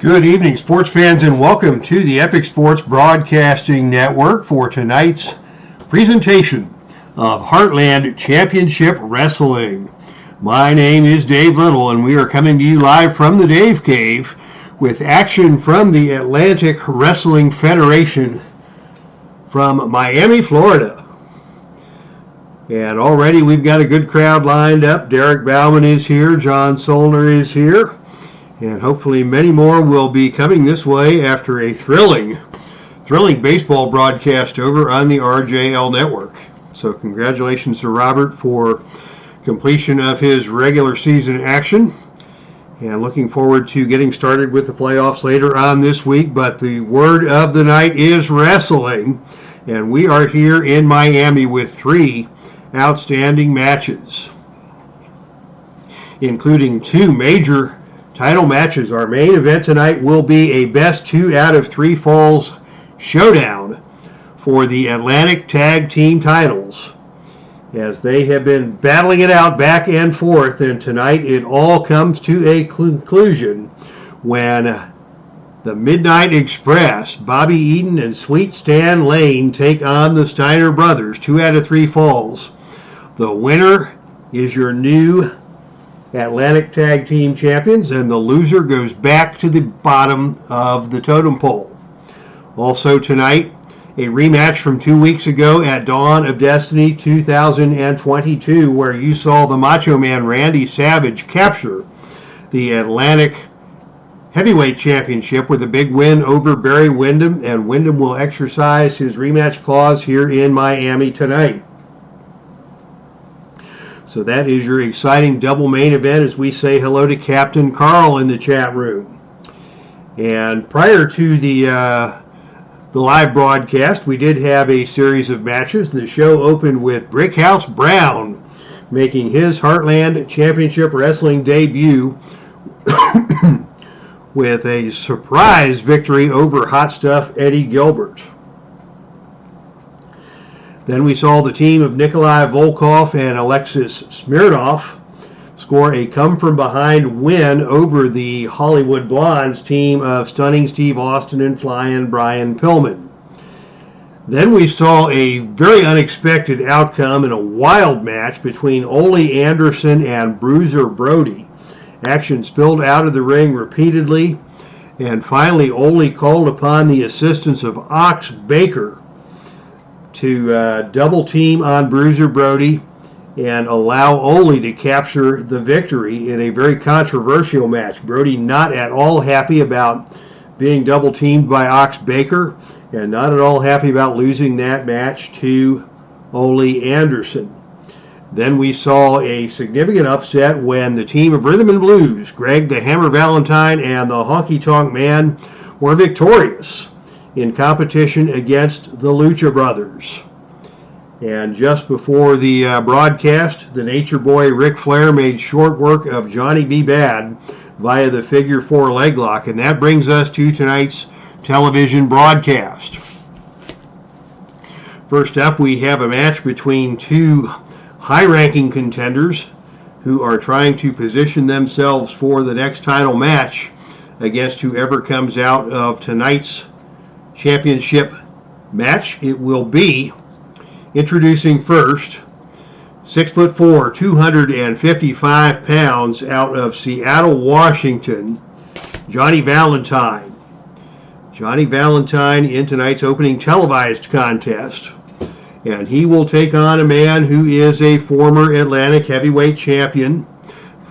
Good evening, sports fans, and welcome to the Epic Sports Broadcasting Network for tonight's presentation of Heartland Championship Wrestling. My name is Dave Little, and we are coming to you live from the Dave Cave with action from the Atlantic Wrestling Federation from Miami, Florida. And already we've got a good crowd lined up. Derek Bauman is here, John Solner is here. And hopefully many more will be coming this way after a thrilling baseball broadcast over on the RJL network. So congratulations to Robert for completion of his regular season action. And looking forward to getting started with the playoffs later on this week. But the word of the night is wrestling. And we are here in Miami with 3 outstanding matches, including 2 major title matches. Our main event tonight will be a best 2 out of 3 falls showdown for the Atlantic Tag Team titles, as they have been battling it out back and forth, and tonight it all comes to a conclusion when the Midnight Express, Bobby Eaton and Sweet Stan Lane, take on the Steiner brothers, 2 out of 3 falls. The winner is your new Atlantic Tag Team Champions, and the loser goes back to the bottom of the totem pole. Also tonight, a rematch from 2 weeks ago at Dawn of Destiny 2022, where you saw the Macho Man Randy Savage capture the Atlantic Heavyweight Championship with a big win over Barry Windham, and Windham will exercise his rematch clause here in Miami tonight. So that is your exciting double main event as we say hello to Captain Carl in the chat room. And prior to the live broadcast, we did have a series of matches. The show opened with Brickhouse Brown making his Heartland Championship Wrestling debut with a surprise victory over Hot Stuff Eddie Gilbert. Then we saw the team of Nikolai Volkov and Alexis Smirnoff score a come-from-behind win over the Hollywood Blondes team of Stunning Steve Austin and Flying Brian Pillman. Then we saw a very unexpected outcome in a wild match between Ole Anderson and Bruiser Brody. Action spilled out of the ring repeatedly, and finally Ole called upon the assistance of Ox Baker to double team on Bruiser Brody and allow Ole to capture the victory in a very controversial match. Brody not at all happy about being double teamed by Ox Baker, and not at all happy about losing that match to Ole Anderson. Then we saw a significant upset when the team of Rhythm and Blues, Greg the Hammer Valentine and the Honky Tonk Man, were victorious in competition against the Lucha Brothers. And just before the broadcast, the Nature Boy Ric Flair made short work of Johnny B. Bad via the figure 4 leg lock, and that brings us to tonight's television broadcast. First up, we have a match between 2 high-ranking contenders who are trying to position themselves for the next title match against whoever comes out of tonight's championship match. It will be introducing first 6'4", 255 pounds out of Seattle, Washington, Johnny Valentine. Johnny Valentine in tonight's opening televised contest, and he will take on a man who is a former Atlantic heavyweight champion,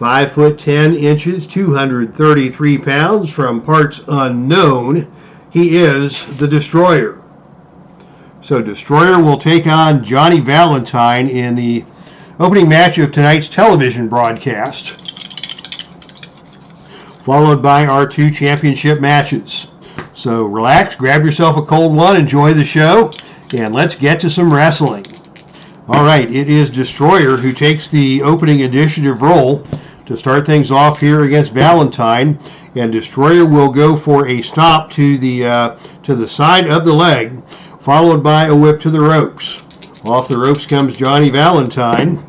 5'10", 233 pounds, from parts unknown. He is the Destroyer. So Destroyer will take on Johnny Valentine in the opening match of tonight's television broadcast, followed by our 2 championship matches. So relax, grab yourself a cold one, enjoy the show, and let's get to some wrestling. All right, it is Destroyer who takes the opening initiative role to start things off here against Valentine. And Destroyer will go for a stop to the side of the leg, followed by a whip to the ropes. Off the ropes comes Johnny Valentine,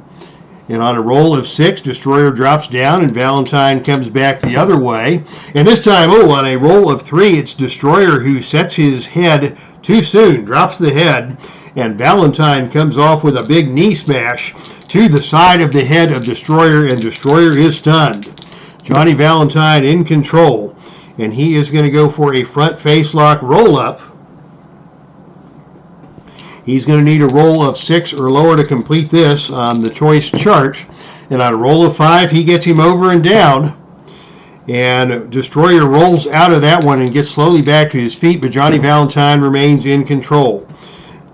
And on a roll of 6, Destroyer drops down and Valentine comes back the other way. And this time, on a roll of 3, it's Destroyer who sets his head too soon, drops the head, and Valentine comes off with a big knee smash to the side of the head of Destroyer, and Destroyer is stunned. Johnny Valentine in control, and he is going to go for a front face lock roll-up. He's going to need a roll of 6 or lower to complete this on the choice chart. And on a roll of 5, he gets him over and down. And Destroyer rolls out of that one and gets slowly back to his feet, but Johnny Valentine remains in control.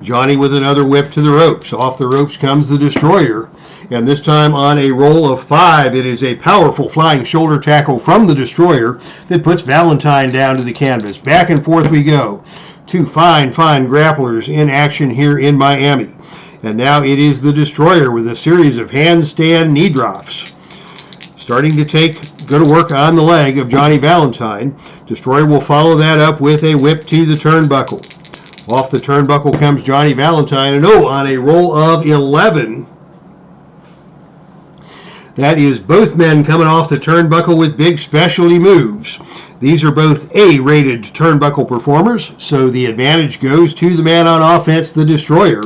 Johnny with another whip to the ropes. Off the ropes comes the Destroyer. And this time on a roll of 5, it is a powerful flying shoulder tackle from the Destroyer that puts Valentine down to the canvas. Back and forth we go. Two fine grapplers in action here in Miami. And now it is the Destroyer with a series of handstand knee drops. Starting to go to work on the leg of Johnny Valentine. Destroyer will follow that up with a whip to the turnbuckle. Off the turnbuckle comes Johnny Valentine, and on a roll of 11. That is both men coming off the turnbuckle with big specialty moves. These are both A-rated turnbuckle performers, so the advantage goes to the man on offense, the Destroyer.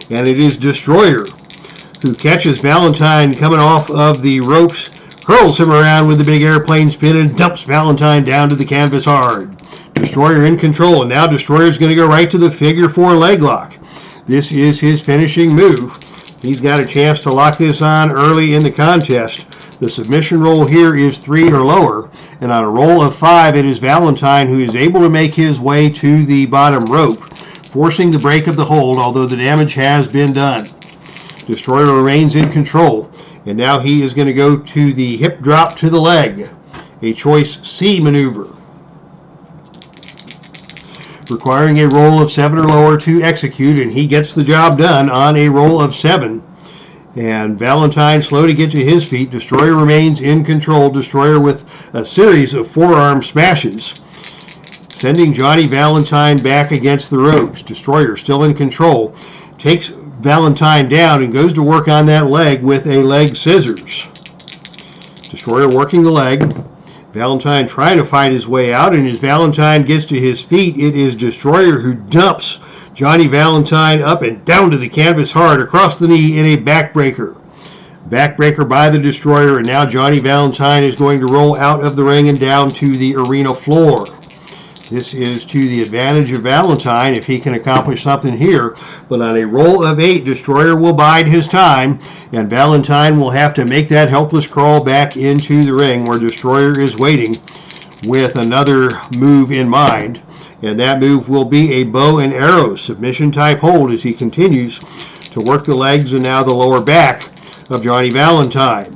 And it is Destroyer who catches Valentine coming off of the ropes, hurls him around with the big airplane spin, and dumps Valentine down to the canvas hard. Destroyer in control, and now Destroyer's going to go right to the figure 4 leg lock. This is his finishing move. He's got a chance to lock this on early in the contest. The submission roll here is 3 or lower, and on a roll of 5, it is Valentine who is able to make his way to the bottom rope, forcing the break of the hold, although the damage has been done. Destroyer remains in control, and now he is going to go to the hip drop to the leg, a choice C maneuver, requiring a roll of 7 or lower to execute, and he gets the job done on a roll of 7. And Valentine slow to get to his feet. Destroyer remains in control. Destroyer with a series of forearm smashes, sending Johnny Valentine back against the ropes. Destroyer still in control. Takes Valentine down and goes to work on that leg with a leg scissors. Destroyer working the leg. Valentine trying to fight his way out, and as Valentine gets to his feet, it is Destroyer who dumps Johnny Valentine up and down to the canvas hard across the knee in a backbreaker. Backbreaker by the Destroyer, and now Johnny Valentine is going to roll out of the ring and down to the arena floor. This is to the advantage of Valentine if he can accomplish something here, but on a roll of 8, Destroyer will bide his time, and Valentine will have to make that helpless crawl back into the ring where Destroyer is waiting with another move in mind. And that move will be a bow and arrow submission type hold as he continues to work the legs and now the lower back of Johnny Valentine.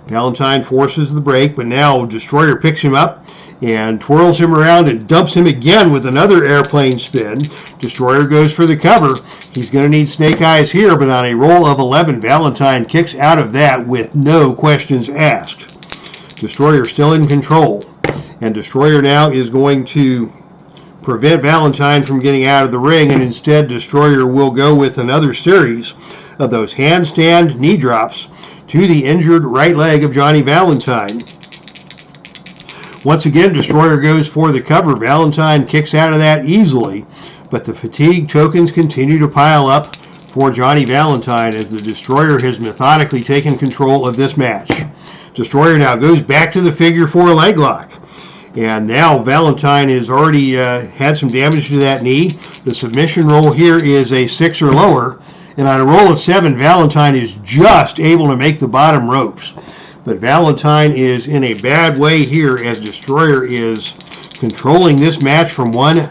Valentine forces the break, but now Destroyer picks him up and twirls him around and dumps him again with another airplane spin. Destroyer goes for the cover. He's going to need snake eyes here, but on a roll of 11, Valentine kicks out of that with no questions asked. Destroyer still in control, and Destroyer now is going to prevent Valentine from getting out of the ring, and instead Destroyer will go with another series of those handstand knee drops to the injured right leg of Johnny Valentine. Once again, Destroyer goes for the cover. Valentine kicks out of that easily, but the fatigue tokens continue to pile up for Johnny Valentine as the Destroyer has methodically taken control of this match. Destroyer now goes back to the figure 4 leg lock. And now Valentine has already had some damage to that knee. The submission roll here is a 6 or lower. And on a roll of 7, Valentine is just able to make the bottom ropes. But Valentine is in a bad way here as Destroyer is controlling this match from one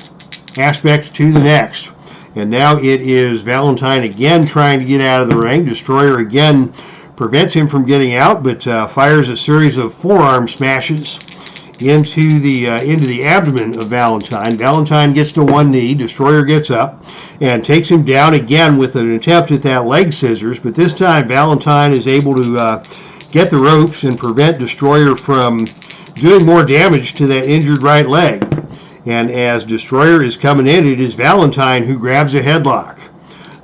aspect to the next. And now it is Valentine again trying to get out of the ring. Destroyer again prevents him from getting out, but fires a series of forearm smashes into the abdomen of Valentine. Valentine gets to one knee. Destroyer gets up and takes him down again with an attempt at that leg scissors, but this time Valentine is able to get the ropes and prevent Destroyer from doing more damage to that injured right leg. And as Destroyer is coming in, it is Valentine who grabs a headlock.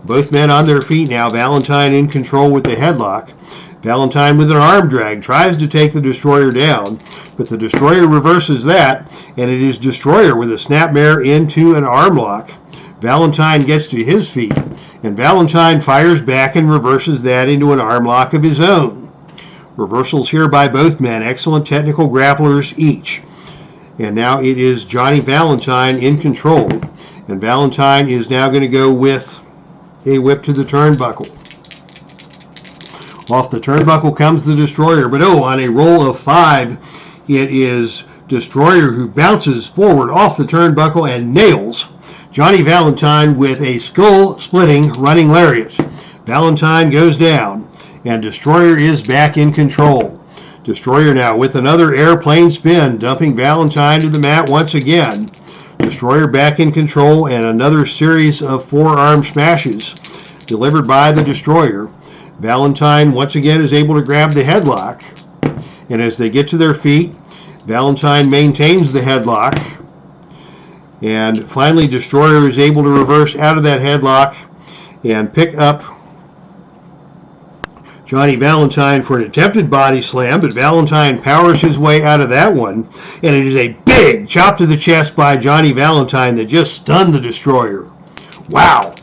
Both men on their feet now. Valentine in control with the headlock. Valentine with an arm drag tries to take the Destroyer down, but the Destroyer reverses that, and it is Destroyer with a snapmare into an arm lock. Valentine gets to his feet, and Valentine fires back and reverses that into an arm lock of his own. Reversals here by both men, excellent technical grapplers each. And now it is Johnny Valentine in control, and Valentine is now going to go with a whip to the turnbuckle. Off the turnbuckle comes the Destroyer, but on a roll of 5, it is Destroyer who bounces forward off the turnbuckle and nails Johnny Valentine with a skull-splitting running lariat. Valentine goes down, and Destroyer is back in control. Destroyer now with another airplane spin, dumping Valentine to the mat once again. Destroyer back in control, and another series of forearm smashes delivered by the Destroyer. Valentine once again is able to grab the headlock, and as they get to their feet, Valentine maintains the headlock, and finally Destroyer is able to reverse out of that headlock and pick up Johnny Valentine for an attempted body slam, but Valentine powers his way out of that one, and it is a big chop to the chest by Johnny Valentine that just stunned the Destroyer. Wow,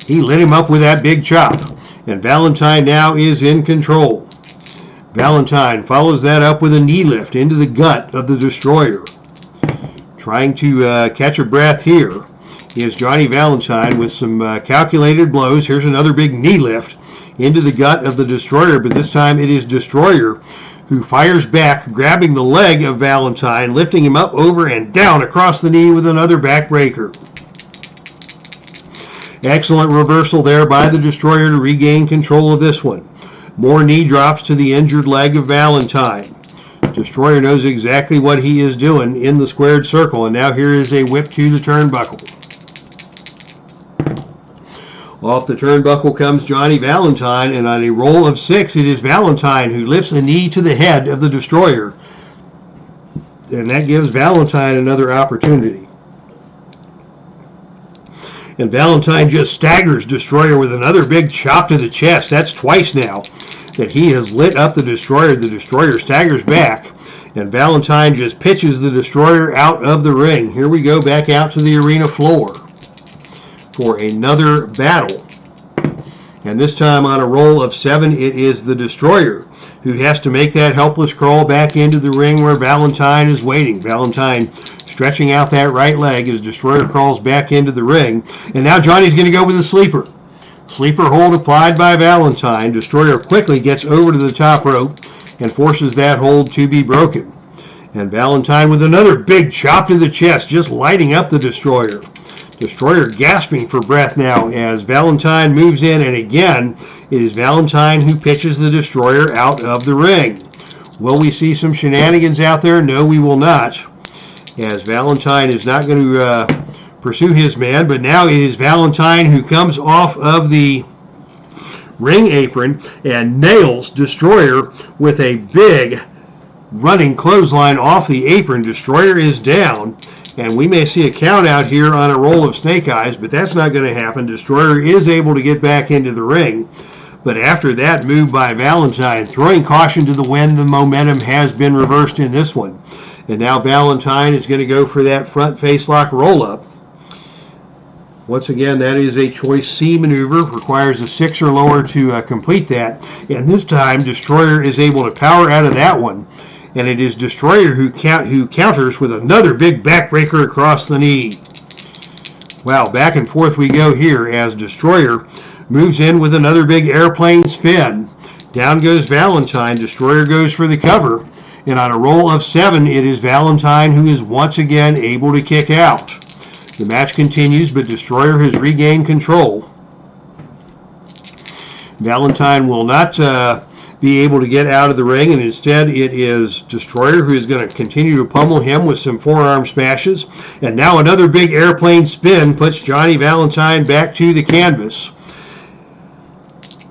he lit him up with that big chop. And Valentine now is in control. Valentine follows that up with a knee lift into the gut of the Destroyer. Trying to catch a breath here is Johnny Valentine with some calculated blows. Here's another big knee lift into the gut of the Destroyer, but this time it is Destroyer who fires back, grabbing the leg of Valentine, lifting him up, over, and down across the knee with another backbreaker. Excellent reversal there by the Destroyer to regain control of this one. More knee drops to the injured leg of Valentine. Destroyer knows exactly what he is doing in the squared circle, and now here is a whip to the turnbuckle. Off the turnbuckle comes Johnny Valentine, and on a roll of 6, it is Valentine who lifts a knee to the head of the Destroyer. And that gives Valentine another opportunity. And Valentine just staggers Destroyer with another big chop to the chest. That's twice now that he has lit up the Destroyer. The Destroyer staggers back, and Valentine just pitches the Destroyer out of the ring. Here we go back out to the arena floor for another battle. And this time on a roll of 7, it is the Destroyer who has to make that helpless crawl back into the ring where Valentine is waiting. Valentine stretching out that right leg as Destroyer crawls back into the ring. And now Johnny's going to go with a sleeper. Sleeper hold applied by Valentine. Destroyer quickly gets over to the top rope and forces that hold to be broken. And Valentine with another big chop to the chest, just lighting up the Destroyer. Destroyer gasping for breath now as Valentine moves in, and again, it is Valentine who pitches the Destroyer out of the ring. Will we see some shenanigans out there? No, we will not, as Valentine is not going to pursue his man, but now it is Valentine who comes off of the ring apron and nails Destroyer with a big running clothesline off the apron. Destroyer is down, and we may see a count out here on a roll of snake eyes, but that's not going to happen. Destroyer is able to get back into the ring, but after that move by Valentine, throwing caution to the wind, the momentum has been reversed in this one. And now Valentine is going to go for that front face lock roll-up. Once again, that is a choice C maneuver. Requires a 6 or lower to complete that. And this time, Destroyer is able to power out of that one. And it is Destroyer who counters with another big backbreaker across the knee. Wow, back and forth we go here as Destroyer moves in with another big airplane spin. Down goes Valentine. Destroyer goes for the cover. And on a roll of 7, it is Valentine who is once again able to kick out. The match continues, but Destroyer has regained control. Valentine will not be able to get out of the ring, and instead it is Destroyer who is going to continue to pummel him with some forearm smashes. And now another big airplane spin puts Johnny Valentine back to the canvas.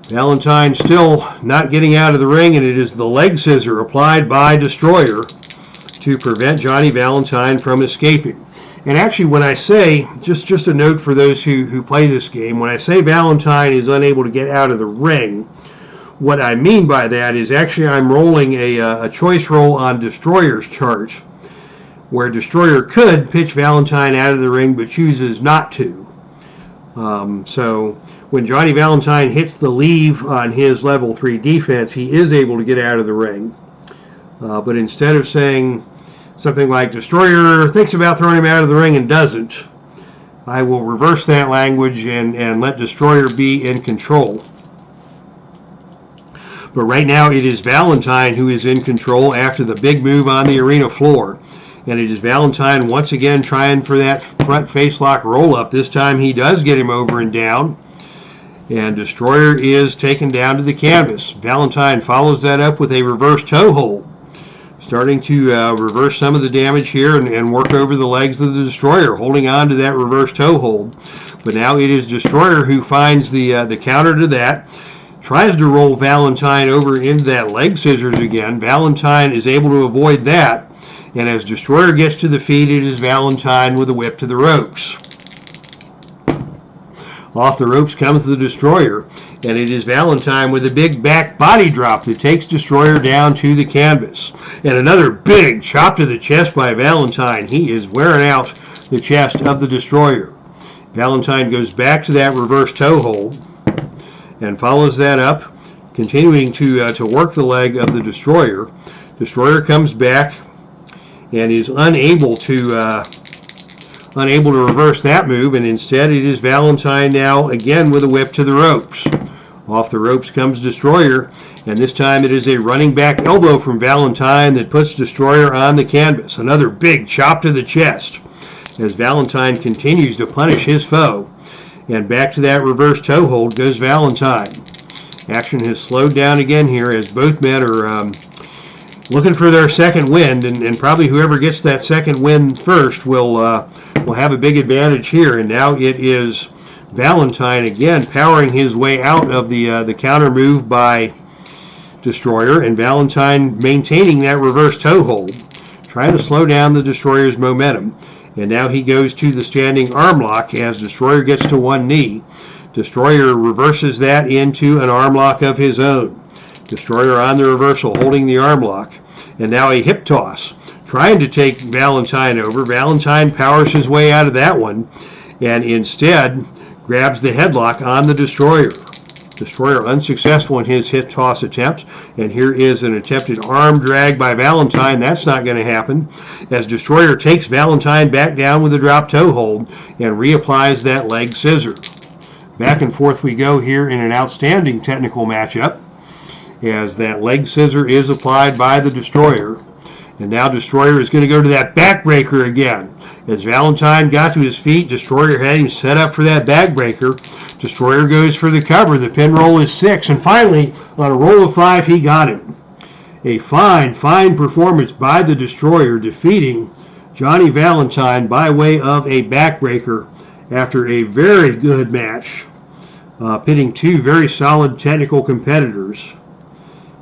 Valentine still not getting out of the ring, and it is the leg scissor applied by Destroyer to prevent Johnny Valentine from escaping. And actually, when I say, just a note for those who play this game, when I say Valentine is unable to get out of the ring, What I mean by that is actually I'm rolling a choice roll on Destroyer's chart, where Destroyer could pitch Valentine out of the ring but chooses not to. So when Johnny Valentine hits the leave on his level 3 defense, he is able to get out of the ring. But instead of saying something like Destroyer thinks about throwing him out of the ring and doesn't, I will reverse that language and let Destroyer be in control. But right now it is Valentine who is in control after the big move on the arena floor. And it is Valentine once again trying for that front face lock roll up. This time he does get him over and down. And Destroyer is taken down to the canvas. Valentine follows that up with a reverse toe hold, starting to reverse some of the damage here and work over the legs of the Destroyer, holding on to that reverse toe hold. But now it is Destroyer who finds the counter to that, tries to roll Valentine over into that leg scissors again. Valentine is able to avoid that, and as Destroyer gets to the feet, it is Valentine with a whip to the ropes. Off the ropes comes the Destroyer, and it is Valentine with a big back body drop that takes Destroyer down to the canvas. And another big chop to the chest by Valentine. He is wearing out the chest of the Destroyer. Valentine goes back to that reverse toe hold and follows that up, continuing to work the leg of the Destroyer. Destroyer comes back and is unable to reverse that move, and instead it is Valentine now again with a whip to the ropes. Off the ropes comes Destroyer, and this time it is a running back elbow from Valentine that puts Destroyer on the canvas. Another big chop to the chest as Valentine continues to punish his foe. And back to that reverse toe hold goes Valentine. Action has slowed down again here as both men are looking for their second wind, and probably whoever gets that second wind first will have a big advantage here. And now it is Valentine again powering his way out of the counter move by Destroyer, and Valentine maintaining that reverse toe hold, trying to slow down the Destroyer's momentum. And now he goes to the standing arm lock as Destroyer gets to one knee. Destroyer reverses that into an arm lock of his own. Destroyer on the reversal, holding the arm lock. And now a hip toss, trying to take Valentine over. Valentine powers his way out of that one, and instead grabs the headlock on the Destroyer. Destroyer unsuccessful in his hip toss attempt, and here is an attempted arm drag by Valentine. That's not going to happen, as Destroyer takes Valentine back down with a drop toe hold and reapplies that leg scissor. Back and forth we go here in an outstanding technical matchup, as that leg scissor is applied by the Destroyer. And now Destroyer is going to go to that backbreaker again. As Valentine got to his feet, Destroyer had him set up for that backbreaker. Destroyer goes for the cover. The pin roll is 6. And finally, on a roll of 5, he got him. A fine performance by the Destroyer, defeating Johnny Valentine by way of a backbreaker after a very good match, pitting two very solid technical competitors,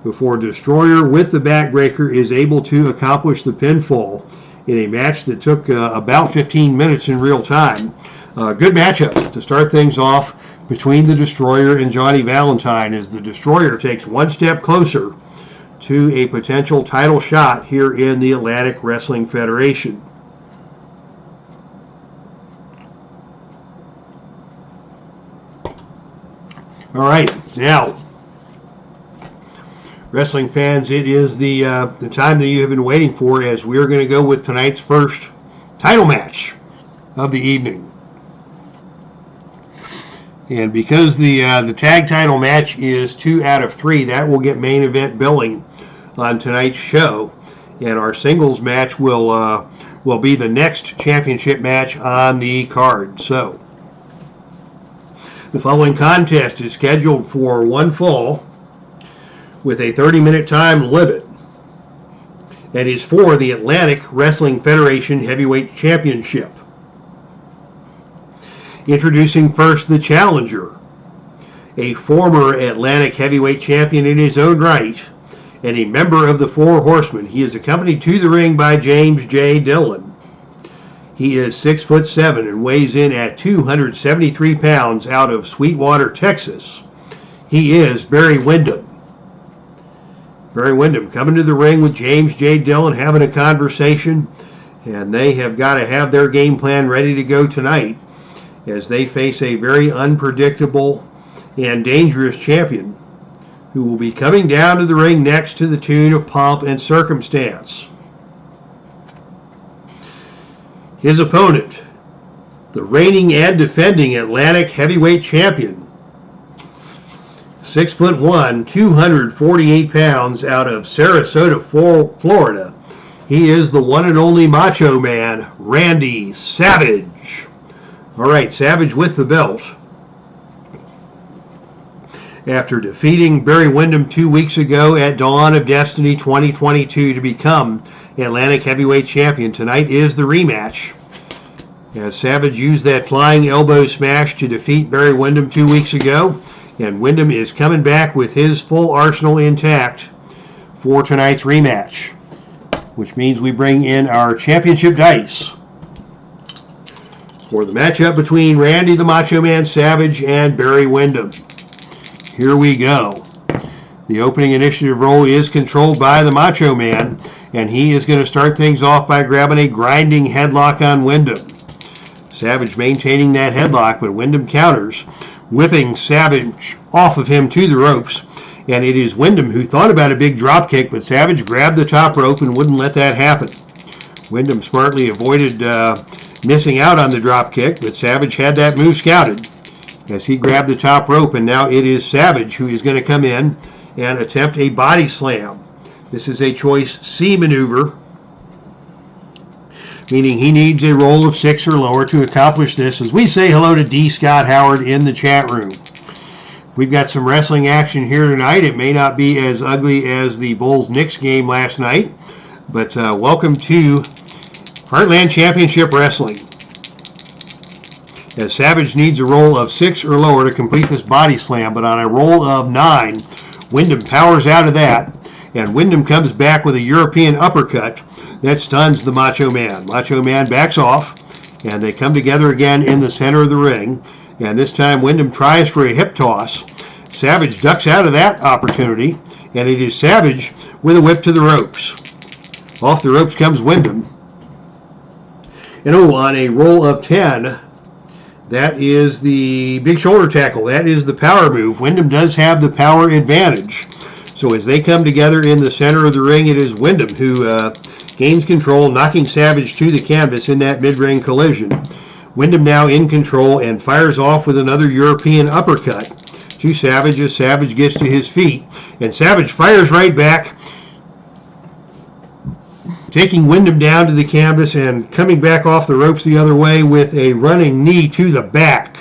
before Destroyer with the backbreaker is able to accomplish the pinfall in a match that took about 15 minutes in real time. Good matchup to start things off between the Destroyer and Johnny Valentine, as the Destroyer takes one step closer to a potential title shot here in the Atlantic Wrestling Federation. All right, now, wrestling fans, it is the time that you have been waiting for, as we're going to go with tonight's first title match of the evening. And because the tag title match is 2 out of 3, that will get main event billing on tonight's show, and our singles match will be the next championship match on the card. So the following contest is scheduled for one fall with a 30-minute time limit, and is for the Atlantic Wrestling Federation Heavyweight Championship. Introducing first the challenger, a former Atlantic Heavyweight Champion in his own right, and a member of the Four Horsemen. He is accompanied to the ring by James J. Dillon. He is 6'7" and weighs in at 273 pounds out of Sweetwater, Texas. He is Barry Windham. Barry Windham coming to the ring with James J. Dillon, having a conversation, and they have got to have their game plan ready to go tonight as they face a very unpredictable and dangerous champion who will be coming down to the ring next to the tune of Pomp and Circumstance. His opponent, the reigning and defending Atlantic heavyweight champion, 6'1", 248 pounds, out of Sarasota, Florida. He is the one and only Macho Man, Randy Savage. All right, Savage with the belt. After defeating Barry Windham 2 weeks ago at Dawn of Destiny 2022 to become Atlantic Heavyweight Champion, tonight is the rematch. As Savage used that flying elbow smash to defeat Barry Windham 2 weeks ago, and Windham is coming back with his full arsenal intact for tonight's rematch, which means we bring in our championship dice for the matchup between Randy the Macho Man Savage and Barry Windham. Here we go. The opening initiative roll is controlled by the Macho Man, and he is going to start things off by grabbing a grinding headlock on Windham. Savage maintaining that headlock, but Windham counters, whipping Savage off of him to the ropes. And it is Windham who thought about a big drop kick, but Savage grabbed the top rope and wouldn't let that happen. Windham smartly avoided missing out on the drop kick, but Savage had that move scouted as he grabbed the top rope, and now it is Savage who is going to come in and attempt a body slam. This is a choice C maneuver, meaning he needs a roll of 6 or lower to accomplish this, as we say hello to D. Scott Howard in the chat room. We've got some wrestling action here tonight. It may not be as ugly as the Bulls-Knicks game last night, but welcome to Heartland Championship Wrestling. As Savage needs a roll of 6 or lower to complete this body slam, but on a roll of 9, Windham powers out of that, and Windham comes back with a European uppercut that stuns the Macho Man. Macho Man backs off, and they come together again in the center of the ring, and this time Windham tries for a hip toss. Savage ducks out of that opportunity, and it is Savage with a whip to the ropes. Off the ropes comes Windham. And on a roll of 10, that is the big shoulder tackle. That is the power move. Windham does have the power advantage. So as they come together in the center of the ring, it is Windham who gains control, knocking Savage to the canvas in that mid-ring collision. Windham now in control and fires off with another European uppercut to Savage as Savage gets to his feet. And Savage fires right back, taking Windham down to the canvas and coming back off the ropes the other way with a running knee to the back.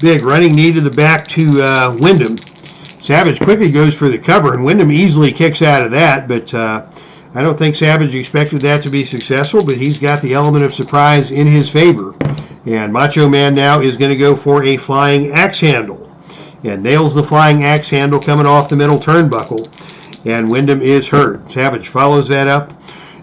Big running knee to the back to Windham. Savage quickly goes for the cover, and Windham easily kicks out of that, but I don't think Savage expected that to be successful, but he's got the element of surprise in his favor. And Macho Man now is going to go for a flying axe handle, and nails the flying axe handle coming off the middle turnbuckle, and Windham is hurt. Savage follows that up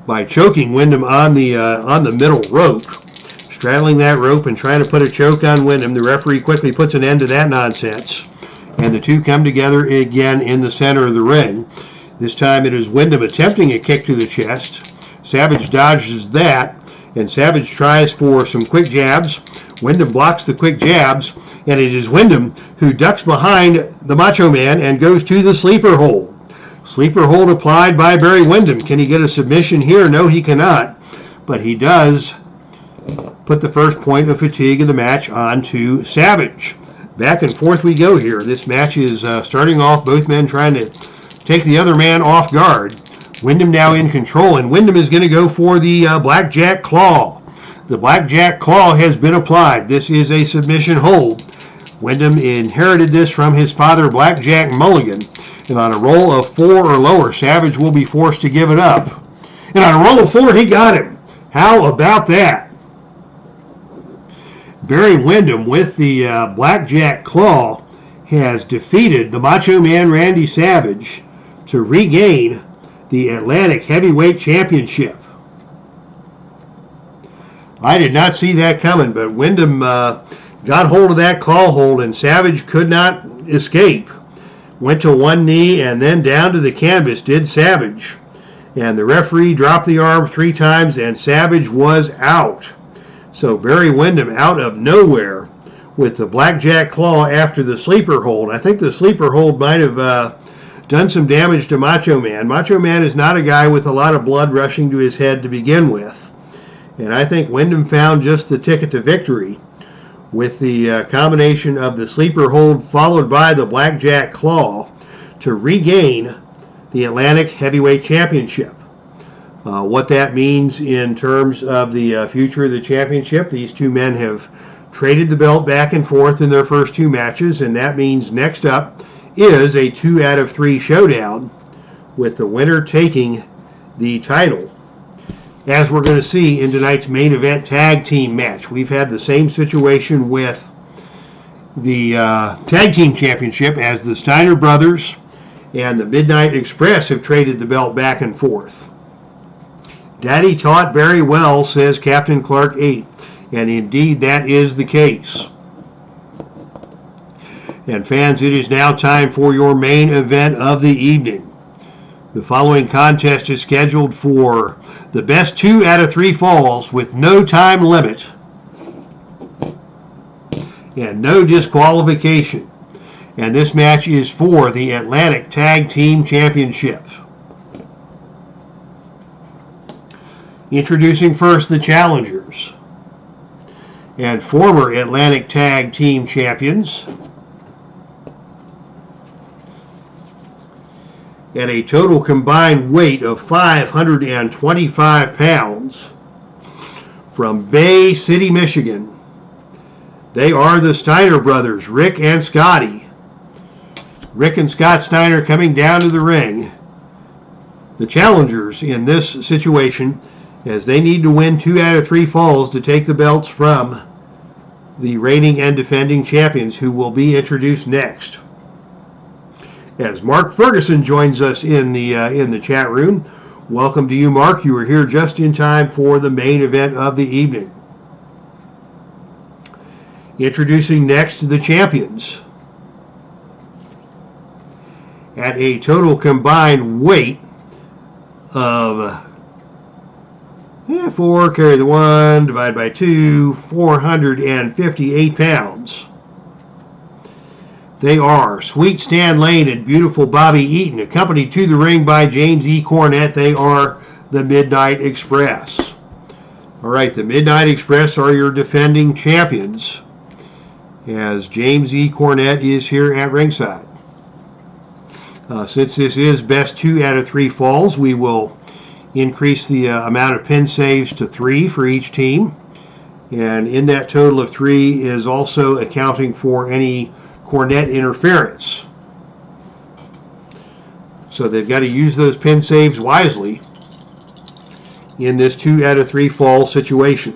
by choking Windham on the middle rope, straddling that rope and trying to put a choke on Windham. The referee quickly puts an end to that nonsense, and the two come together again in the center of the ring. This time it is Windham attempting a kick to the chest. Savage dodges that, and Savage tries for some quick jabs. Windham blocks the quick jabs, and it is Windham who ducks behind the Macho Man and goes to the sleeper hold. Sleeper hold applied by Barry Windham. Can he get a submission here? No, he cannot, but he does put the first point of fatigue of the match onto Savage. Back and forth we go here. This match is starting off, both men trying to take the other man off guard. Windham now in control, and Windham is going to go for the Blackjack Claw. The Blackjack Claw has been applied. This is a submission hold. Windham inherited this from his father, Blackjack Mulligan, and on a roll of 4 or lower, Savage will be forced to give it up. And on a roll of 4, he got him. How about that? Barry Windham with the Blackjack Claw has defeated the Macho Man Randy Savage to regain the Atlantic Heavyweight Championship. I did not see that coming, but Windham got hold of that claw hold, and Savage could not escape went to one knee and then down to the canvas, did Savage. And the referee dropped the arm 3 times and Savage was out. So Barry Windham out of nowhere with the blackjack claw after the sleeper hold. I think the sleeper hold might have done some damage to Macho Man. Macho Man is not a guy with a lot of blood rushing to his head to begin with. And I think Windham found just the ticket to victory with the combination of the sleeper hold followed by the blackjack claw to regain the Atlantic Heavyweight Championship. What that means in terms of the future of the championship, these two men have traded the belt back and forth in their first 2 matches, and that means next up is a 2 out of 3 showdown with the winner taking the title. As we're going to see in tonight's main event tag team match, we've had the same situation with the tag team championship as the Steiner brothers and the Midnight Express have traded the belt back and forth. Daddy taught Barry well, says Captain Clark 8, and indeed that is the case. And fans, it is now time for your main event of the evening. The following contest is scheduled for the best 2 out of 3 falls with no time limit and no disqualification. And this match is for the Atlantic Tag Team Championship. Introducing first the challengers and former Atlantic Tag Team Champions at a total combined weight of 525 pounds from Bay City, Michigan. They are the Steiner brothers, Rick and Scotty. Rick and Scott Steiner coming down to the ring. The challengers in this situation, as they need to win 2 out of 3 falls to take the belts from the reigning and defending champions, who will be introduced next. As Mark Ferguson joins us in the chat room. Welcome to you, Mark. You are here just in time for the main event of the evening. Introducing next the champions. At a total combined weight of 4, carry the 1, divide by 2, 458 pounds. They are Sweet Stan Lane and Beautiful Bobby Eaton, accompanied to the ring by James E. Cornette. They are the Midnight Express. All right, the Midnight Express are your defending champions, as James E. Cornette is here at ringside. Since this is best 2 out of 3 falls, we will increase the amount of pin saves to 3 for each team. And in that total of 3 is also accounting for any Cornette interference. So they've got to use those pin saves wisely in this 2 out of 3 fall situation.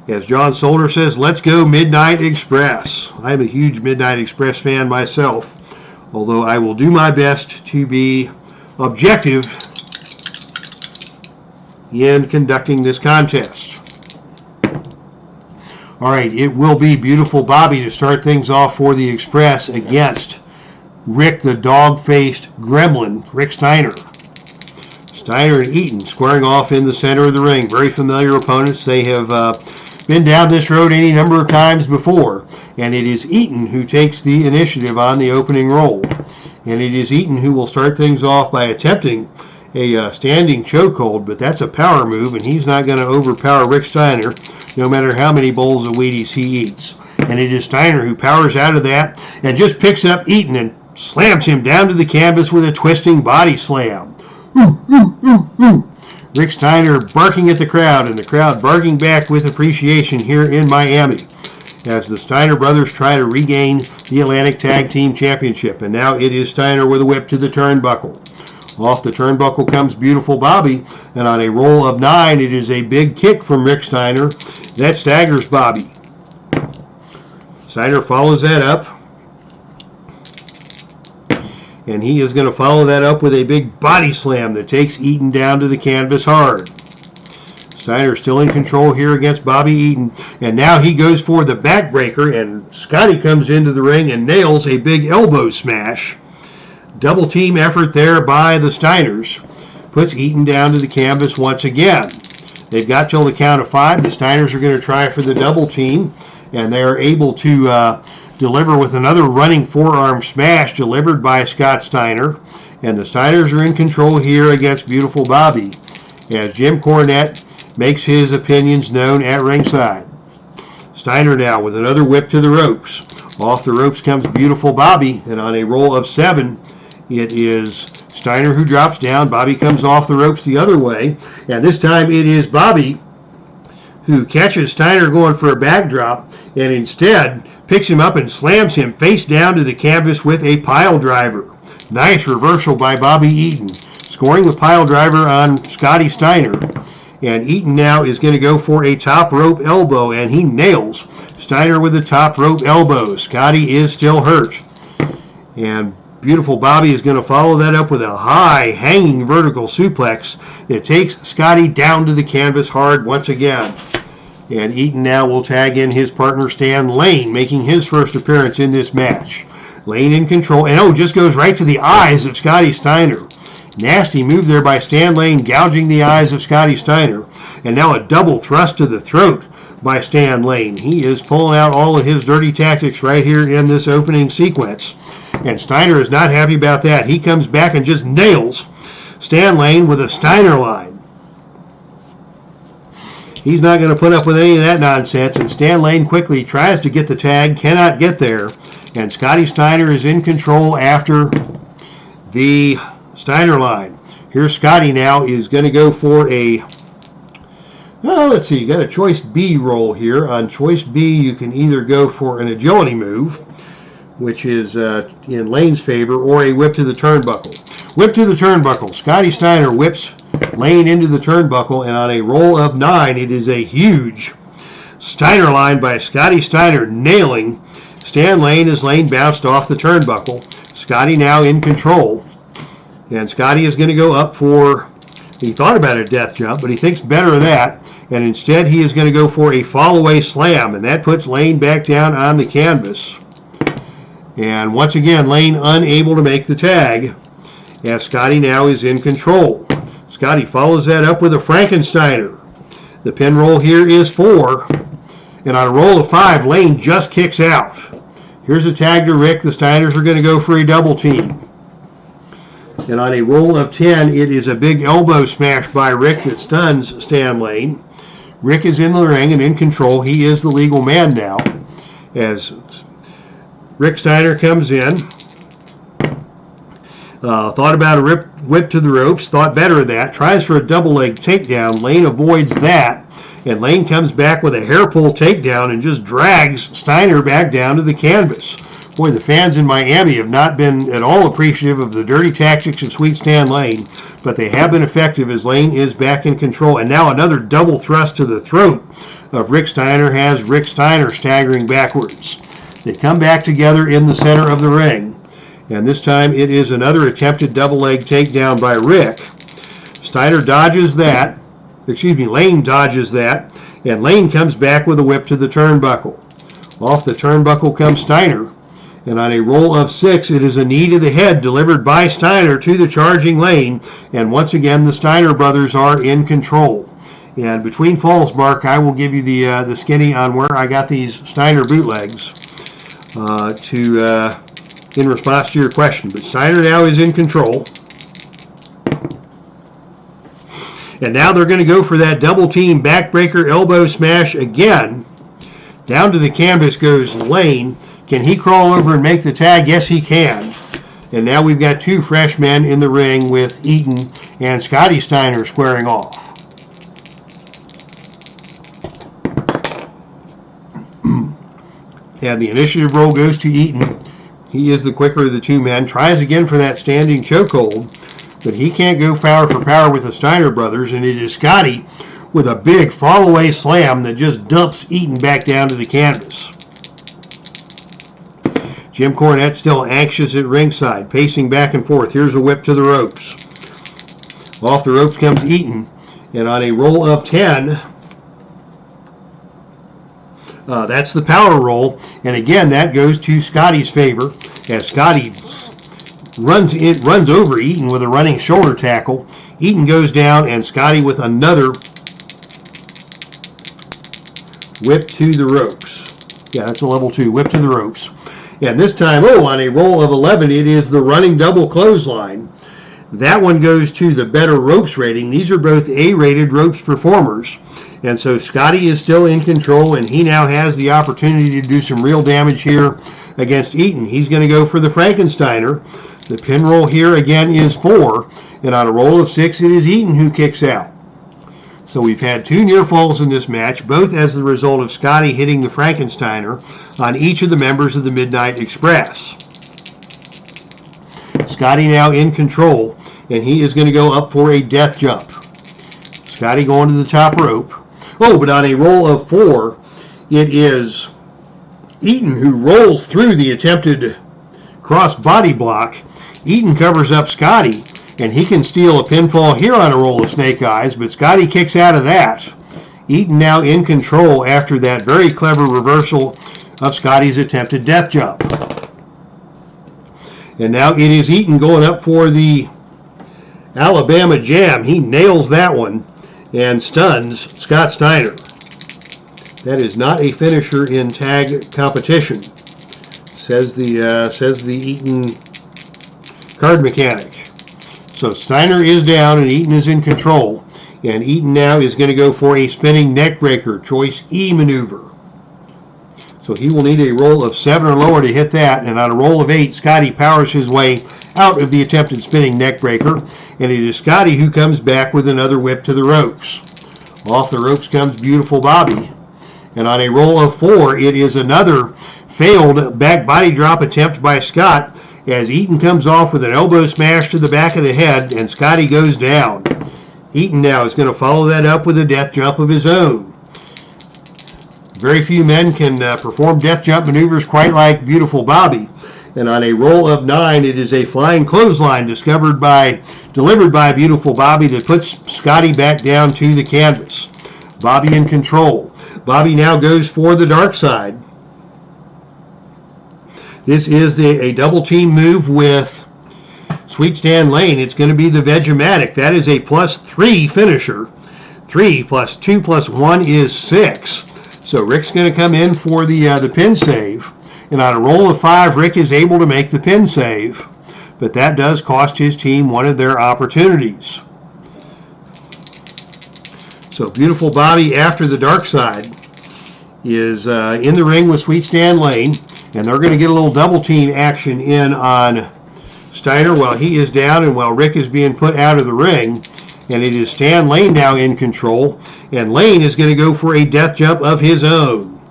As John Solder says, let's go Midnight Express. I'm a huge Midnight Express fan myself, although I will do my best to be objective in conducting this contest. All right, it will be Beautiful Bobby to start things off for the Express against Rick the dog-faced gremlin, Rick Steiner. Steiner and Eaton squaring off in the center of the ring. Very familiar opponents. They have been down this road any number of times before, and it is Eaton who takes the initiative on the opening roll. And it is Eaton who will start things off by attempting a standing chokehold, but that's a power move, and he's not going to overpower Rick Steiner, no matter how many bowls of Wheaties he eats. And it is Steiner who powers out of that and just picks up Eaton and slams him down to the canvas with a twisting body slam. Ooh, ooh, ooh, ooh. Rick Steiner barking at the crowd, and the crowd barking back with appreciation here in Miami, as the Steiner brothers try to regain the Atlantic Tag Team Championship. And now it is Steiner with a whip to the turnbuckle. Off the turnbuckle comes Beautiful Bobby, and on a roll of 9, it is a big kick from Rick Steiner that staggers Bobby. Steiner follows that up, and he is going to follow that up with a big body slam that takes Eaton down to the canvas hard. Steiner still in control here against Bobby Eaton. And now he goes for the backbreaker, and Scotty comes into the ring and nails a big elbow smash. Double team effort there by the Steiners. Puts Eaton down to the canvas once again. They've got till the count of 5. The Steiners are going to try for the double team, and they are able to deliver with another running forearm smash delivered by Scott Steiner. And the Steiners are in control here against Beautiful Bobby, as Jim Cornette makes his opinions known at ringside. Steiner now with another whip to the ropes. Off the ropes comes Beautiful Bobby, and on a roll of 7, it is Steiner who drops down. Bobby comes off the ropes the other way, and this time it is Bobby who catches Steiner going for a backdrop, and instead picks him up and slams him face down to the canvas with a pile driver. Nice reversal by Bobby Eaton, scoring the pile driver on Scotty Steiner. And Eaton now is going to go for a top rope elbow, and he nails Steiner with a top rope elbow. Scotty is still hurt. And Beautiful Bobby is going to follow that up with a high hanging vertical suplex that takes Scotty down to the canvas hard once again. And Eaton now will tag in his partner Stan Lane, making his first appearance in this match. Lane in control, and just goes right to the eyes of Scotty Steiner. Nasty move there by Stan Lane, gouging the eyes of Scotty Steiner. And now a double thrust to the throat by Stan Lane. He is pulling out all of his dirty tactics right here in this opening sequence. And Steiner is not happy about that. He comes back and just nails Stan Lane with a Steiner line. He's not going to put up with any of that nonsense, and Stan Lane quickly tries to get the tag, cannot get there. And Scotty Steiner is in control after the Steiner line. Here's Scotty now is going to go for a, let's see, you got a choice B roll here. On choice B, you can either go for an agility move, which is in Lane's favor, or a whip to the turnbuckle. Whip to the turnbuckle. Scotty Steiner whips Lane into the turnbuckle, and on a roll of 9, it is a huge Steiner line by Scotty Steiner, nailing Stan Lane as Lane bounced off the turnbuckle. Scotty now in control. And Scotty is going to go up for, he thought about a death jump, but he thinks better of that. And instead he is going to go for a fall-away slam. And that puts Lane back down on the canvas. And once again, Lane unable to make the tag, as Scotty now is in control. Scotty follows that up with a Frankensteiner. The pin roll here is 4. And on a roll of 5, Lane just kicks out. Here's a tag to Rick. The Steiners are going to go for a double team. And on a roll of 10, it is a big elbow smash by Rick that stuns Stan Lane. Rick is in the ring and in control. He is the legal man now, as Rick Steiner comes in. Thought about a whip to the ropes, thought better of that, tries for a double leg takedown. Lane avoids that, and Lane comes back with a hair pull takedown and just drags Steiner back down to the canvas. Boy, the fans in Miami have not been at all appreciative of the dirty tactics of Sweet Stan Lane, but they have been effective as Lane is back in control. And now another double thrust to the throat of Rick Steiner has Rick Steiner staggering backwards. They come back together in the center of the ring, and this time it is another attempted double leg takedown by Rick. Steiner dodges that, Lane dodges that, and Lane comes back with a whip to the turnbuckle. Off the turnbuckle comes Steiner. And on a roll of 6, it is a knee to the head delivered by Steiner to the charging Lane. And once again, the Steiner brothers are in control. And between falls, Mark, I will give you the skinny on where I got these Steiner bootlegs in response to your question. But Steiner now is in control. And now they're going to go for that double team backbreaker elbow smash again. Down to the canvas goes Lane. Can he crawl over and make the tag? Yes, he can. And now we've got 2 fresh men in the ring with Eaton and Scotty Steiner squaring off. And the initiative roll goes to Eaton. He is the quicker of the 2 men. Tries again for that standing chokehold, but he can't go power for power with the Steiner brothers, and it is Scotty with a big fall-away slam that just dumps Eaton back down to the canvas. Jim Cornette still anxious at ringside, pacing back and forth. Here's a whip to the ropes. Off the ropes comes Eaton, And on a roll of 10, that's the power roll. And again, that goes to Scotty's favor, as Scotty runs over Eaton with a running shoulder tackle. Eaton goes down, and Scotty with another whip to the ropes. Yeah, that's a level 2, whip to the ropes. And this time, on a roll of 11, it is the running double clothesline. That one goes to the better ropes rating. These are both A-rated ropes performers. And so Scotty is still in control, and he now has the opportunity to do some real damage here against Eaton. He's going to go for the Frankensteiner. The pin roll here again is 4, and on a roll of 6, it is Eaton who kicks out. So we've had 2 near falls in this match, both as the result of Scotty hitting the Frankensteiner on each of the members of the Midnight Express. Scotty now in control, and he is going to go up for a death jump. Scotty going to the top rope. But on a roll of 4, it is Eaton who rolls through the attempted cross body block. Eaton covers up Scotty, and he can steal a pinfall here on a roll of snake eyes, but Scotty kicks out of that. Eaton now in control after that very clever reversal of Scotty's attempted death jump. And now it is Eaton going up for the Alabama Jam. He nails that one and stuns Scott Steiner. That is not a finisher in tag competition, says the Eaton card mechanic. So Steiner is down and Eaton is in control. And Eaton now is going to go for a spinning neck breaker, choice E maneuver. So he will need a roll of 7 or lower to hit that. And on a roll of 8, Scotty powers his way out of the attempted spinning neck breaker. And it is Scotty who comes back with another whip to the ropes. Off the ropes comes Beautiful Bobby. And on a roll of 4, it is another failed back body drop attempt by Scott, as Eaton comes off with an elbow smash to the back of the head, and Scotty goes down. Eaton now is going to follow that up with a death jump of his own. Very few men can perform death jump maneuvers quite like Beautiful Bobby. And on a roll of 9, it is a flying clothesline delivered by Beautiful Bobby that puts Scotty back down to the canvas. Bobby in control. Bobby now goes for the dark side. This is a double team move with Sweet Stan Lane. It's going to be the Vegematic. That is a +3 finisher. 3 + 2 + 1 is 6. So Rick's going to come in for the pin save. And on a roll of 5, Rick is able to make the pin save. But that does cost his team one of their opportunities. So Beautiful Bobby, after the dark side, is in the ring with Sweet Stan Lane. And they're going to get a little double team action in on Steiner while he is down and while Rick is being put out of the ring. And it is Stan Lane now in control. And Lane is going to go for a death jump of his own.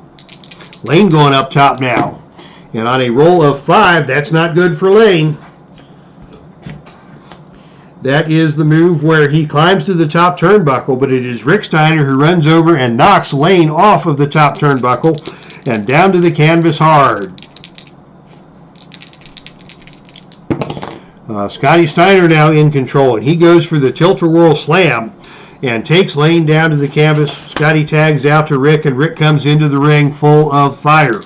Lane going up top now. And on a roll of 5, that's not good for Lane. That is the move where he climbs to the top turnbuckle, but it is Rick Steiner who runs over and knocks Lane off of the top turnbuckle and down to the canvas hard. Scotty Steiner now in control, and he goes for the tilt-a-whirl slam and takes Lane down to the canvas. Scotty tags out to Rick, and Rick comes into the ring full of fire.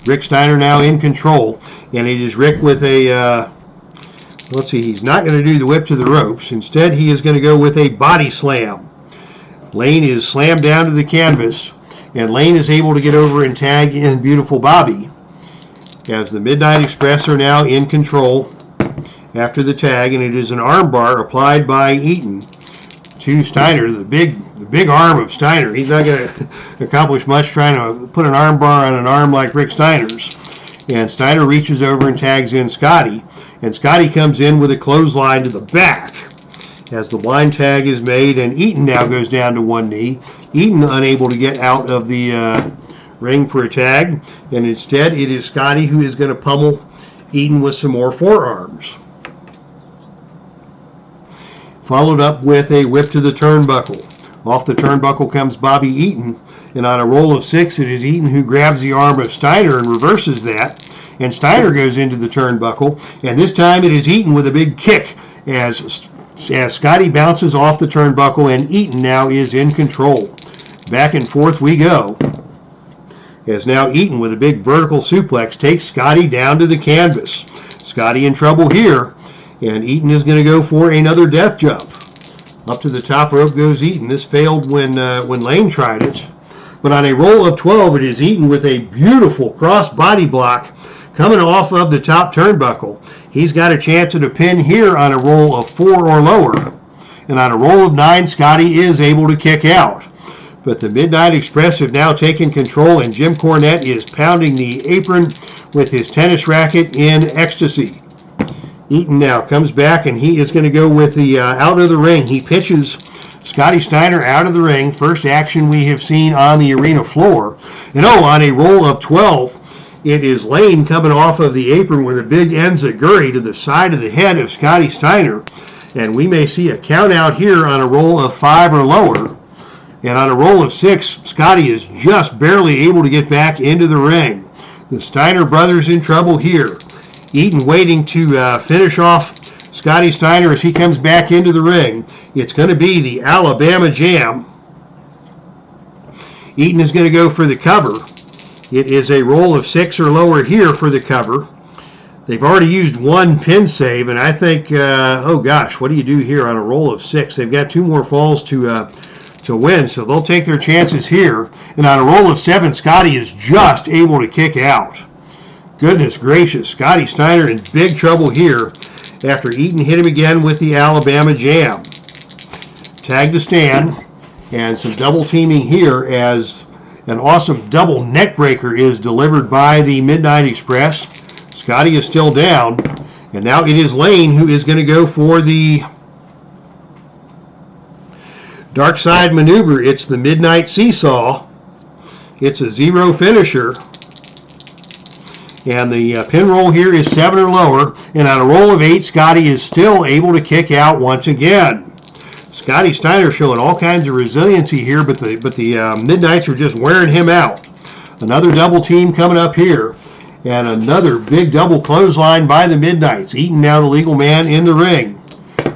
Rick Steiner now in control, and it is Rick with a, let's see, he's not going to do the whip to the ropes. Instead, he is going to go with a body slam. Lane is slammed down to the canvas, and Lane is able to get over and tag in Beautiful Bobby, as the Midnight Express are now in control after the tag, and it is an armbar applied by Eaton to Steiner, the big arm of Steiner. He's not going to accomplish much trying to put an armbar on an arm like Rick Steiner's. And Steiner reaches over and tags in Scotty, and Scotty comes in with a clothesline to the back as the blind tag is made, and Eaton now goes down to one knee. Eaton unable to get out of the ring for a tag, and instead it is Scotty who is going to pummel Eaton with some more forearms. Followed up with a whip to the turnbuckle. Off the turnbuckle comes Bobby Eaton, and on a roll of 6, it is Eaton who grabs the arm of Steiner and reverses that, and Steiner goes into the turnbuckle, and this time it is Eaton with a big kick as as Scotty bounces off the turnbuckle, and Eaton now is in control. Back and forth we go. As now Eaton with a big vertical suplex takes Scotty down to the canvas. Scotty in trouble here, and Eaton is going to go for another death jump. Up to the top rope goes Eaton. This failed when Lane tried it. But on a roll of 12, it is Eaton with a beautiful cross body block coming off of the top turnbuckle. He's got a chance at a pin here on a roll of 4 or lower. And on a roll of 9, Scotty is able to kick out. But the Midnight Express have now taken control, and Jim Cornette is pounding the apron with his tennis racket in ecstasy. Eaton now comes back, and he is going to go with the out of the ring. He pitches Scotty Steiner out of the ring. First action we have seen on the arena floor. And on a roll of 12, it is Lane coming off of the apron with a big enziguri to the side of the head of Scotty Steiner. And we may see a count out here on a roll of 5 or lower. And on a roll of 6, Scotty is just barely able to get back into the ring. The Steiner brothers in trouble here. Eaton waiting to finish off Scotty Steiner as he comes back into the ring. It's going to be the Alabama Jam. Eaton is going to go for the cover. It is a roll of 6 or lower here for the cover. They've already used one pin save, and I think, what do you do here on a roll of 6? They've got 2 more falls to win, so they'll take their chances here. And on a roll of 7, Scotty is just able to kick out. Goodness gracious, Scotty Steiner in big trouble here after Eaton hit him again with the Alabama Jam. Tag to Stan, and some double teaming here as an awesome double neck breaker is delivered by the Midnight Express. Scotty is still down, and now it is Lane who is going to go for the Dark Side Maneuver. It's the Midnight Seesaw. It's a 0 finisher. And the pin roll here is 7 or lower. And on a roll of 8, Scotty is still able to kick out once again. Scotty Steiner showing all kinds of resiliency here, but the Midnights are just wearing him out. Another double team coming up here. And another big double clothesline by the Midnights. Eaton now the legal man in the ring.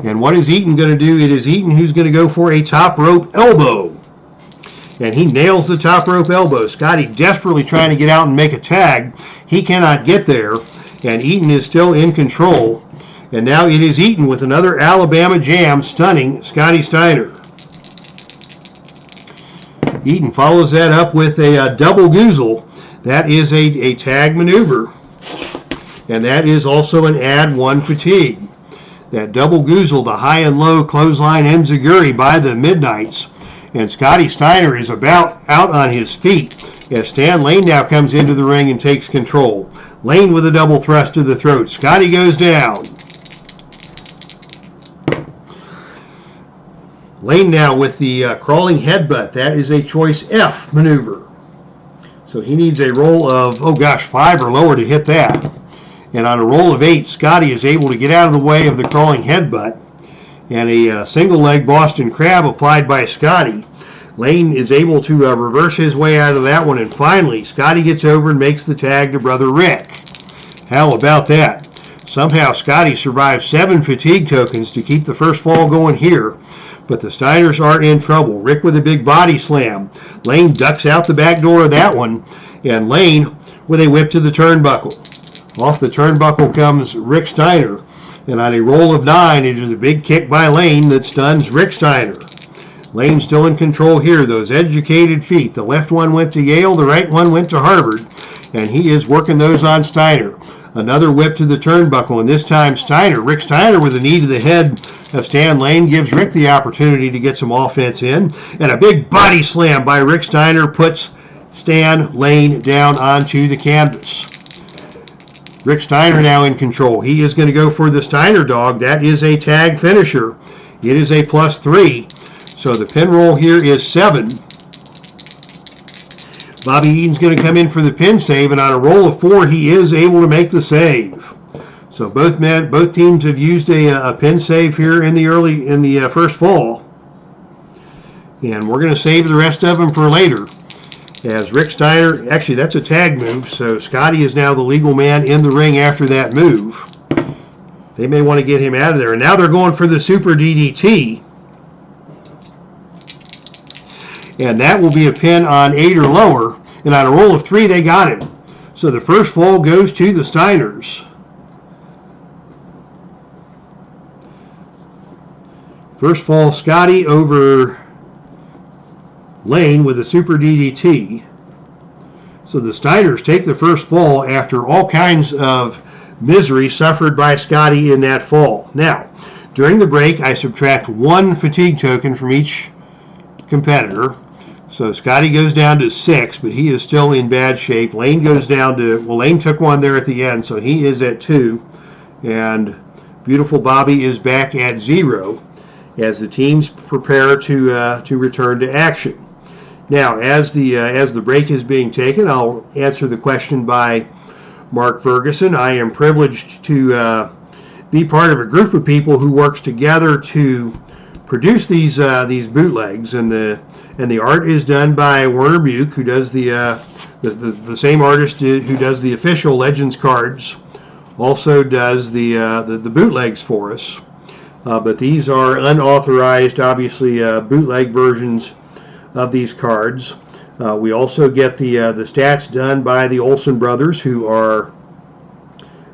And what is Eaton going to do? It is Eaton who's going to go for a top rope elbow. And he nails the top rope elbow. Scotty desperately trying to get out and make a tag. He cannot get there. And Eaton is still in control. And now it is Eaton with another Alabama Jam stunning Scotty Steiner. Eaton follows that up with a double goozle. That is a tag maneuver. And that is also an add 1 fatigue. That double goozle, the high and low clothesline enziguri by the Midnights. And Scotty Steiner is about out on his feet as Stan Lane now comes into the ring and takes control. Lane with a double thrust to the throat. Scotty goes down. Lane now with the crawling headbutt. That is a choice F maneuver. So he needs a roll of, 5 or lower to hit that. And on a roll of 8, Scotty is able to get out of the way of the crawling headbutt. And a single leg Boston Crab applied by Scotty. Lane is able to reverse his way out of that one. And finally, Scotty gets over and makes the tag to Brother Rick. How about that? Somehow Scotty survives 7 fatigue tokens to keep the first fall going here. But the Steiners are in trouble. Rick with a big body slam. Lane ducks out the back door of that one. And Lane with a whip to the turnbuckle. Off the turnbuckle comes Rick Steiner. And on a roll of 9, it is a big kick by Lane that stuns Rick Steiner. Lane still in control here. Those educated feet. The left one went to Yale. The right one went to Harvard. And he is working those on Steiner. Another whip to the turnbuckle. And this time Rick Steiner with a knee to the head of Stan Lane gives Rick the opportunity to get some offense in. And a big body slam by Rick Steiner puts Stan Lane down onto the canvas. Rick Steiner now in control. He is going to go for the Steiner dog. That is a tag finisher. It is a +3. So the pin roll here is 7. Bobby Eaton's going to come in for the pin save, and on a roll of 4, he is able to make the save. So both teams have used a pin save here in the first fall. And we're going to save the rest of them for later. As Rick Steiner, actually that's a tag move, so Scotty is now the legal man in the ring after that move. They may want to get him out of there. And now they're going for the Super DDT. And that will be a pin on 8 or lower. And on a roll of 3, they got him. So the first fall goes to the Steiners. First fall, Scotty over Lane with a Super DDT. So the Steiners take the first fall after all kinds of misery suffered by Scotty in that fall. Now, during the break, I subtract 1 fatigue token from each competitor. So Scotty goes down to 6, but he is still in bad shape. Lane goes down to, well, Lane took 1 there at the end, so he is at 2. And Beautiful Bobby is back at 0 as the teams prepare to return to action. Now, as the break is being taken, I'll answer the question by Mark Ferguson. I am privileged to be part of a group of people who works together to produce these bootlegs, and the art is done by Werner Buick, who does the same artist who does the official Legends cards, also does the bootlegs for us. But these are unauthorized, obviously, bootleg versions of these cards. We also get the stats done by the Olsen brothers, who are,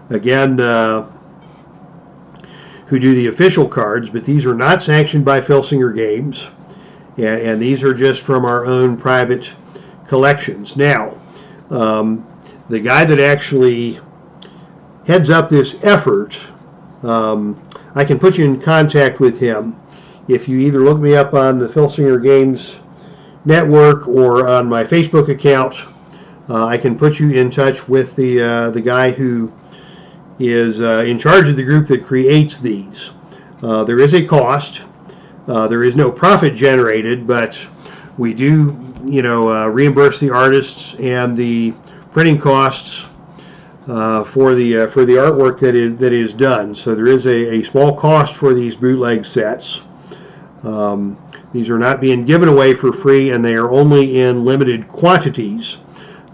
again, who do the official cards, but these are not sanctioned by Filsinger Games, and these are just from our own private collections. Now, the guy that actually heads up this effort, I can put you in contact with him if you either look me up on the Filsinger Games network or on my Facebook account. I can put you in touch with the guy who is in charge of the group that creates these. There is a cost. There is no profit generated, but we do, reimburse the artists and the printing costs for the artwork that is done. So there is a small cost for these bootleg sets. These are not being given away for free, and they are only in limited quantities.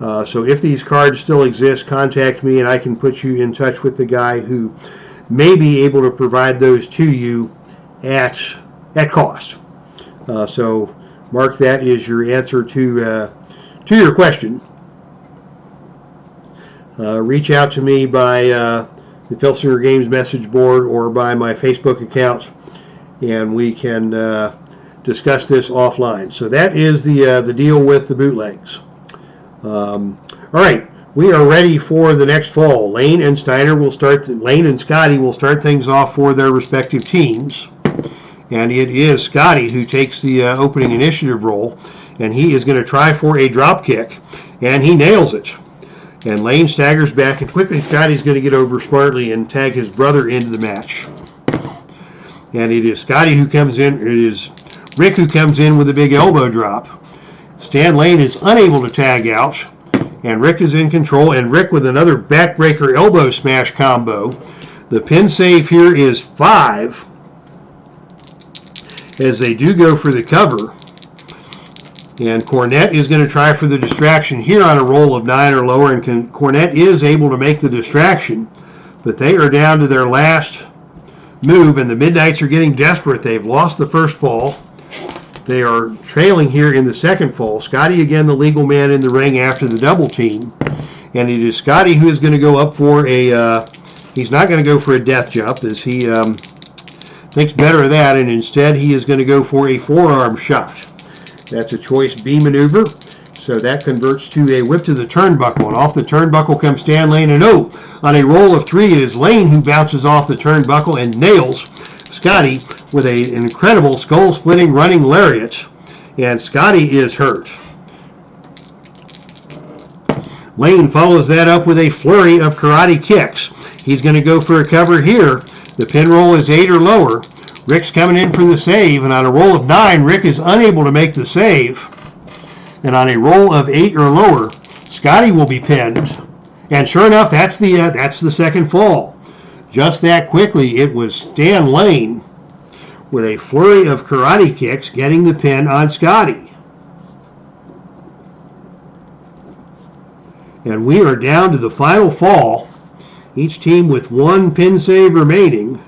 So if these cards still exist, contact me, and I can put you in touch with the guy who may be able to provide those to you at cost. So, Mark, that is your answer to your question. Reach out to me by the Filsinger Games message board or by my Facebook account, and we can discuss this offline. So that is the deal with the bootlegs. All right, we are ready for the next fall. Lane and Scotty will start things off for their respective teams, and it is Scotty who takes the opening initiative role, and he is going to try for a drop kick, and he nails it. And Lane staggers back, and quickly Scotty's going to get over smartly and tag his brother into the match. And it is Scotty who comes in. It is Rick who comes in with a big elbow drop. Stan Lane is unable to tag out, and Rick is in control, and Rick with another backbreaker elbow smash combo. The pin save here is 5, as they do go for the cover. And Cornette is going to try for the distraction here on a roll of 9 or lower, and Cornette is able to make the distraction, but they are down to their last move, and the Midnights are getting desperate. They've lost the first fall. They are trailing here in the second fall. Scotty, again, the legal man in the ring after the double team, and it is Scotty who is going to go up for he's not going to go for a death jump, as he thinks better of that, and instead he is going to go for a forearm shot. That's a choice B maneuver, so that converts to a whip to the turnbuckle, and off the turnbuckle comes Stan Lane, and on a roll of 3, it is Lane who bounces off the turnbuckle and nails Scotty with an incredible skull-splitting running lariat, and Scotty is hurt. Lane follows that up with a flurry of karate kicks. He's going to go for a cover here. The pin roll is 8 or lower. Rick's coming in for the save, and on a roll of 9, Rick is unable to make the save. And on a roll of 8 or lower, Scotty will be pinned. And sure enough, that's the second fall. Just that quickly, it was Stan Lane with a flurry of karate kicks getting the pin on Scotty. And we are down to the final fall, Each team with one pin save remaining.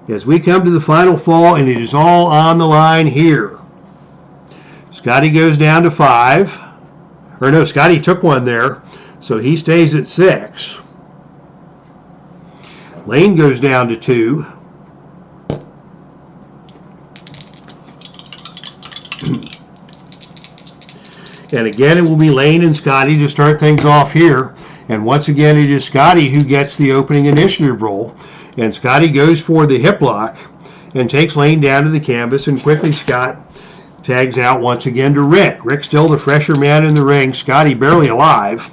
As we come to the final fall, and it is all on the line here. Scotty goes down to 5. Or no, Scotty took one there, so he stays at 6. Lane goes down to 2. And again, it will be Lane and Scotty to start things off here. And once again, it is Scotty who gets the opening initiative roll. And Scotty goes for the hip lock and takes Lane down to the canvas. And quickly, Scott tags out once again to Rick. Rick still the fresher man in the ring. Scotty barely alive.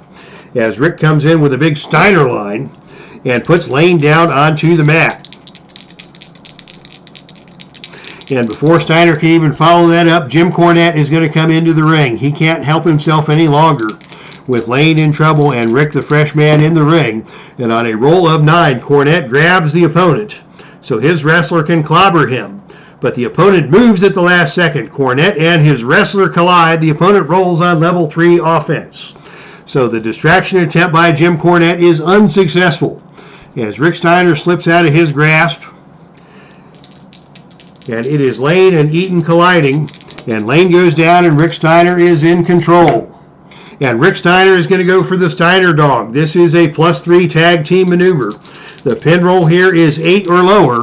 As Rick comes in with a big Steiner line and puts Lane down onto the mat. And before Steiner can even follow that up, Jim Cornette is going to come into the ring. He can't help himself any longer with Lane in trouble and Rick the fresh man in the ring. And on a roll of 9, Cornette grabs the opponent so his wrestler can clobber him. But the opponent moves at the last second. Cornette and his wrestler collide. The opponent rolls on level 3 offense. So the distraction attempt by Jim Cornette is unsuccessful as Rick Steiner slips out of his grasp. And it is Lane and Eaton colliding. And Lane goes down and Rick Steiner is in control. And Rick Steiner is going to go for the Steiner dog. This is a +3 tag team maneuver. The pin roll here is 8 or lower.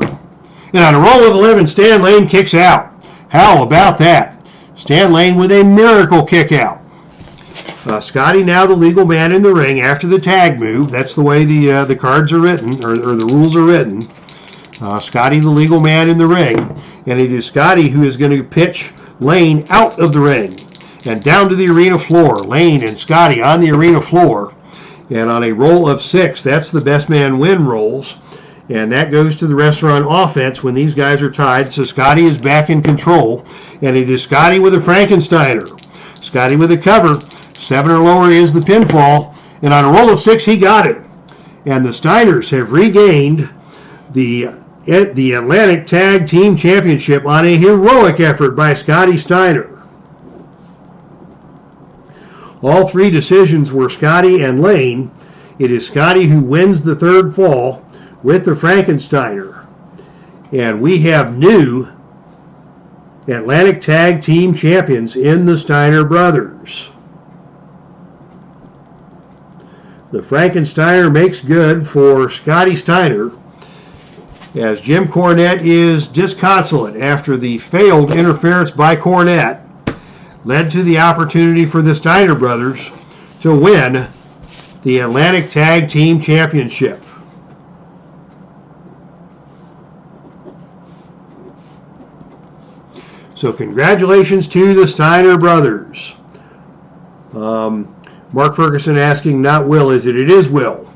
And on a roll of 11, Stan Lane kicks out. How about that? Stan Lane with a miracle kick out. Scotty now the legal man in the ring after the tag move. That's the way the cards are written, or the rules are written. Scotty the legal man in the ring. And it is Scotty who is going to pitch Lane out of the ring and down to the arena floor. Lane and Scotty on the arena floor. And on a roll of 6, that's the best man win rolls. And that goes to the wrestler on offense when these guys are tied. So Scotty is back in control. And it is Scotty with a Frankensteiner. Scotty with a cover. 7 or lower is the pinfall. And on a roll of 6, he got it. And the Steiners have regained the Atlantic Tag Team Championship on a heroic effort by Scotty Steiner. All 3 decisions were Scotty and Lane. It is Scotty who wins the 3rd fall with the Frankensteiner. And we have new Atlantic Tag Team Champions in the Steiner brothers. The Frankensteiner makes good for Scotty Steiner, as Jim Cornette is disconsolate after the failed interference by Cornette led to the opportunity for the Steiner brothers to win the Atlantic Tag Team Championship. So congratulations to the Steiner brothers. Mark Ferguson asking, not Will, is it? It is Will.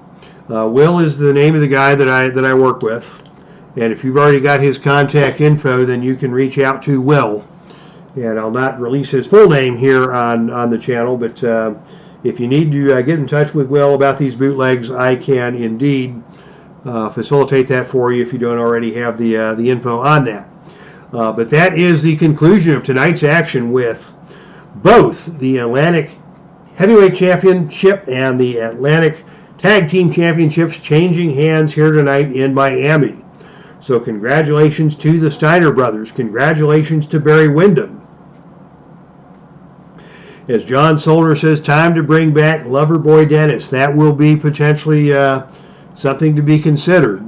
Will is the name of the guy that I work with. And if you've already got his contact info, then you can reach out to Will. And I'll not release his full name here on the channel, but if you need to get in touch with Will about these bootlegs, I can indeed facilitate that for you if you don't already have the info on that. But that is the conclusion of tonight's action with both the Atlantic Heavyweight Championship and the Atlantic Tag Team Championships changing hands here tonight in Miami. So congratulations to the Steiner brothers. Congratulations to Barry Windham. As John Solder says, time to bring back Loverboy Dennis. That will be potentially something to be considered.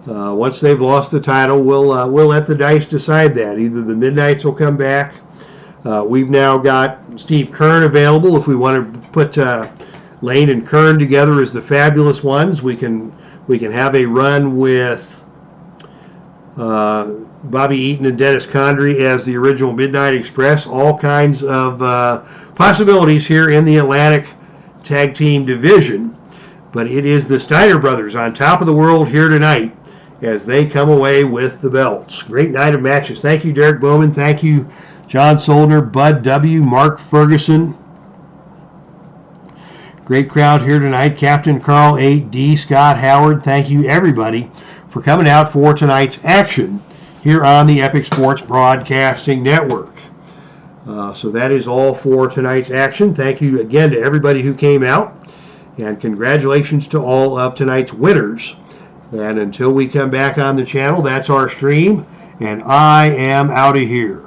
Once they've lost the title, we'll let the dice decide that. Either the Midnights will come back. We've now got Steve Kern available. If we want to put Lane and Kern together as the Fabulous Ones, we can have a run with Bobby Eaton and Dennis Condrey as the original Midnight Express. All kinds of possibilities here in the Atlantic Tag Team Division. But it is the Steiner brothers on top of the world here tonight as they come away with the belts. Great night of matches. Thank you, Derek Bowman. Thank you, John Solder, Bud W., Mark Ferguson. Great crowd here tonight. Captain Carl 8D, Scott Howard. Thank you, everybody, for coming out for tonight's action here on the Epic Sports Broadcasting Network. So that is all for tonight's action. Thank you again to everybody who came out. And congratulations to all of tonight's winners. And until we come back on the channel, that's our stream. And I am out of here.